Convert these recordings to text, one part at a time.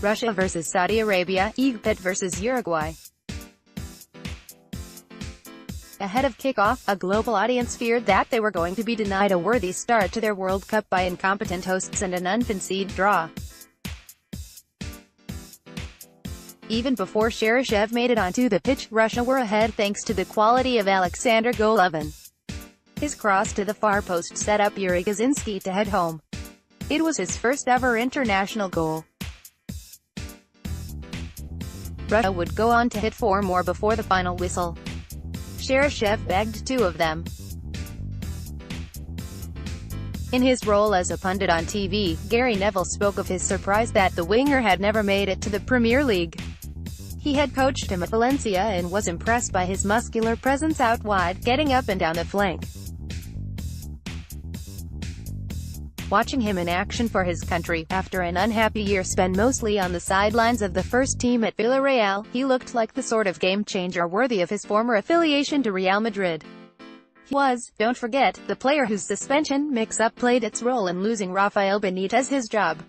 Russia vs Saudi Arabia, Egpyt vs Uruguay. Ahead of kickoff, a global audience feared that they were going to be denied a worthy start to their World Cup by incompetent hosts and an unfancied draw. Even before Cheryshev made it onto the pitch, Russia were ahead thanks to the quality of Aleksandr Golovin. His cross to the far post set up Yury Gazinsky to head home. It was his first ever international goal. Russia would go on to hit 4 more before the final whistle. Cheryshev bagged 2 of them. In his role as a pundit on TV, Gary Neville spoke of his surprise that the winger had never made it to the Premier League. He had coached him at Valencia and was impressed by his muscular presence out wide, getting up and down the flank. Watching him in action for his country, after an unhappy year spent mostly on the sidelines of the first team at Villarreal, he looked like the sort of game-changer worthy of his former affiliation to Real Madrid. He was, don't forget, the player whose suspension mix-up played its role in losing Rafael Benitez his job.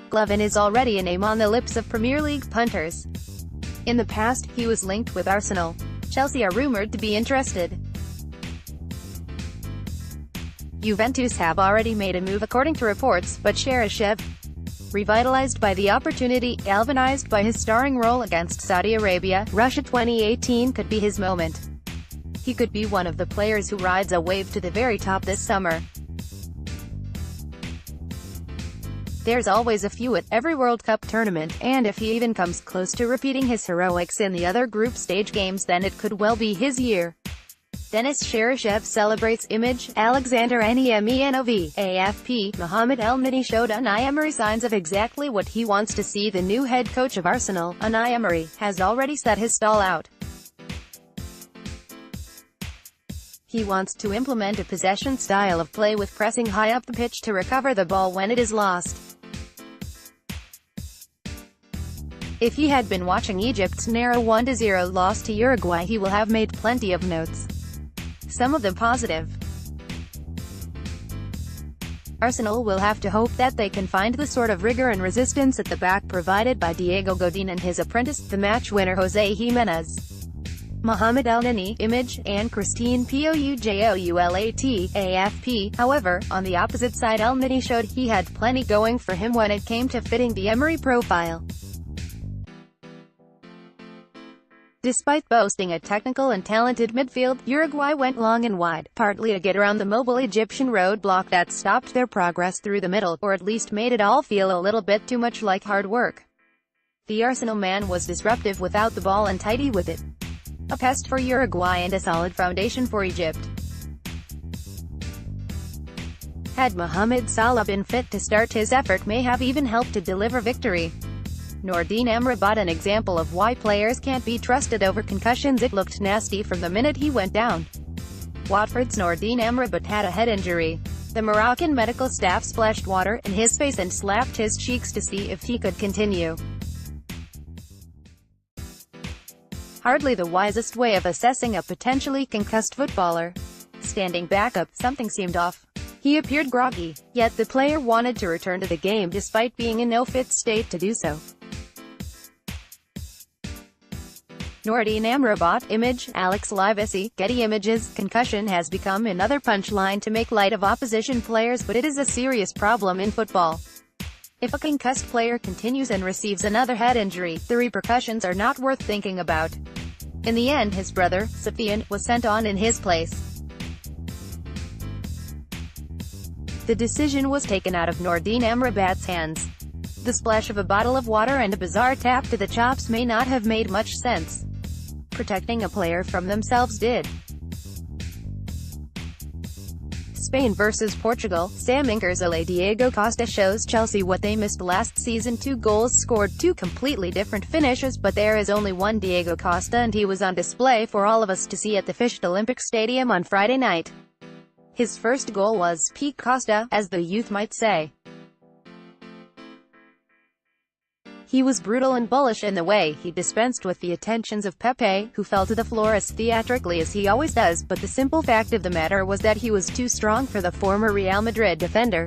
Golovin is already a name on the lips of Premier League punters. In the past, he was linked with Arsenal. Chelsea are rumored to be interested. Juventus have already made a move according to reports, but Cheryshev, revitalized by the opportunity, galvanized by his starring role against Saudi Arabia, Russia 2018 could be his moment. He could be one of the players who rides a wave to the very top this summer. There's always a few at every World Cup tournament, and if he even comes close to repeating his heroics in the other group stage games, then it could well be his year. Denis Cheryshev celebrates image. Aleksandr Golovin, AFP. Mohamed Elneny showed Unai Emery signs of exactly what he wants to see. The new head coach of Arsenal, Unai Emery, has already set his stall out. He wants to implement a possession style of play with pressing high up the pitch to recover the ball when it is lost. If he had been watching Egypt's narrow 1-0 loss to Uruguay, he will have made plenty of notes. Some of them positive. Arsenal will have to hope that they can find the sort of rigor and resistance at the back provided by Diego Godin and his apprentice, the match winner Jose Jimenez. Mohamed Elneny, image, and Christine Poujoulat, AFP. However, on the opposite side, Elneny showed he had plenty going for him when it came to fitting the Emery profile. Despite boasting a technical and talented midfield, Uruguay went long and wide, partly to get around the mobile Egyptian roadblock that stopped their progress through the middle, or at least made it all feel a little bit too much like hard work. The Arsenal man was disruptive without the ball and tidy with it. A pest for Uruguay and a solid foundation for Egypt. Had Mohamed Salah been fit to start, his effort may have even helped to deliver victory. Nourdine Amrabat, an example of why players can't be trusted over concussions. It looked nasty from the minute he went down. Watford's Nourdine Amrabat had a head injury. The Moroccan medical staff splashed water in his face and slapped his cheeks to see if he could continue. Hardly the wisest way of assessing a potentially concussed footballer. Standing back up, something seemed off. He appeared groggy, yet the player wanted to return to the game despite being in no fit state to do so. Nourdine Amrabat, image, Alex Livesey, Getty Images. Concussion has become another punchline to make light of opposition players, but it is a serious problem in football. If a concussed player continues and receives another head injury, the repercussions are not worth thinking about. In the end, his brother, Sofian, was sent on in his place. The decision was taken out of Nourdine Amrabat's hands. The splash of a bottle of water and a bizarre tap to the chops may not have made much sense. Protecting a player from themselves did. Spain vs Portugal. Sam Inkersole. Diego Costa shows Chelsea what they missed last season. 2 goals scored, 2 completely different finishes, but there is only one Diego Costa, and he was on display for all of us to see at the Fished Olympic Stadium on Friday night. His first goal was peak Costa, as the youth might say. He was brutal and bullish in the way he dispensed with the attentions of Pepe, who fell to the floor as theatrically as he always does, but the simple fact of the matter was that he was too strong for the former Real Madrid defender.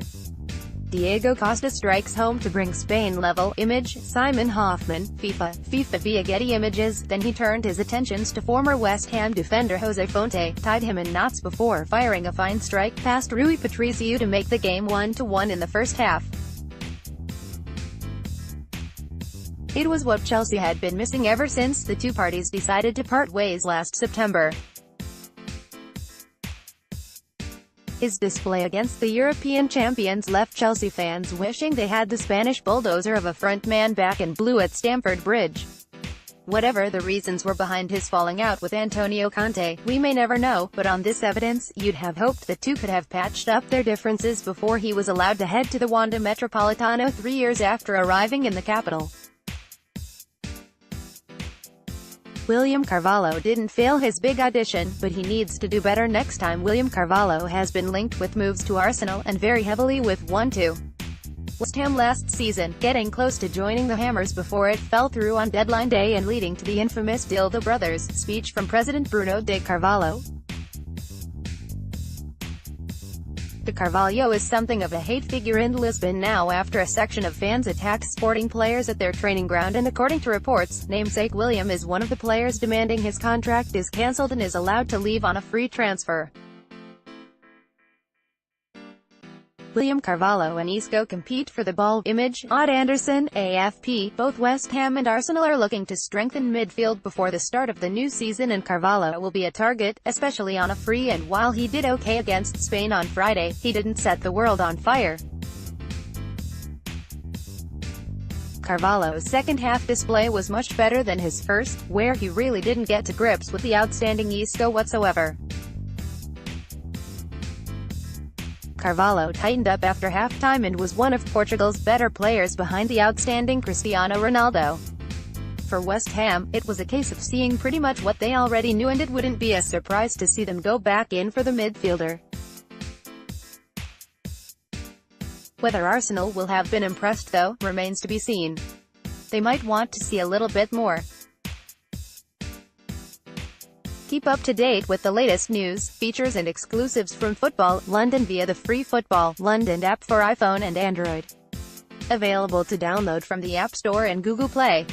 Diego Costa strikes home to bring Spain level. Image, Simon Hoffman, FIFA via Getty Images. Then he turned his attentions to former West Ham defender Jose Fonte, tied him in knots before firing a fine strike past Rui Patricio to make the game 1-1 in the first half. It was what Chelsea had been missing ever since the two parties decided to part ways last September. His display against the European champions left Chelsea fans wishing they had the Spanish bulldozer of a front man back in blue at Stamford Bridge. Whatever the reasons were behind his falling out with Antonio Conte, we may never know, but on this evidence, you'd have hoped the two could have patched up their differences before he was allowed to head to the Wanda Metropolitano 3 years after arriving in the capital. William Carvalho didn't fail his big audition, but he needs to do better next time. William Carvalho has been linked with moves to Arsenal, and very heavily with one to West Ham last season, getting close to joining the Hammers before it fell through on deadline day and leading to the infamous Dildo Brothers speech from President Bruno de Carvalho. De Carvalho is something of a hate figure in Lisbon now after a section of fans attacked sporting players at their training ground, and according to reports, namesake William is one of the players demanding his contract is cancelled and is allowed to leave on a free transfer. William Carvalho and Isco compete for the ball. Image, Odd Anderson, AFP. Both West Ham and Arsenal are looking to strengthen midfield before the start of the new season, and Carvalho will be a target, especially on a free, and while he did okay against Spain on Friday, he didn't set the world on fire. Carvalho's second-half display was much better than his first, where he really didn't get to grips with the outstanding Isco whatsoever. Carvalho tightened up after half-time and was one of Portugal's better players behind the outstanding Cristiano Ronaldo. For West Ham, it was a case of seeing pretty much what they already knew, and it wouldn't be a surprise to see them go back in for the midfielder. Whether Arsenal will have been impressed, though, remains to be seen. They might want to see a little bit more. Keep up to date with the latest news, features and exclusives from Football London via the free Football London app for iPhone and Android. Available to download from the App Store and Google Play.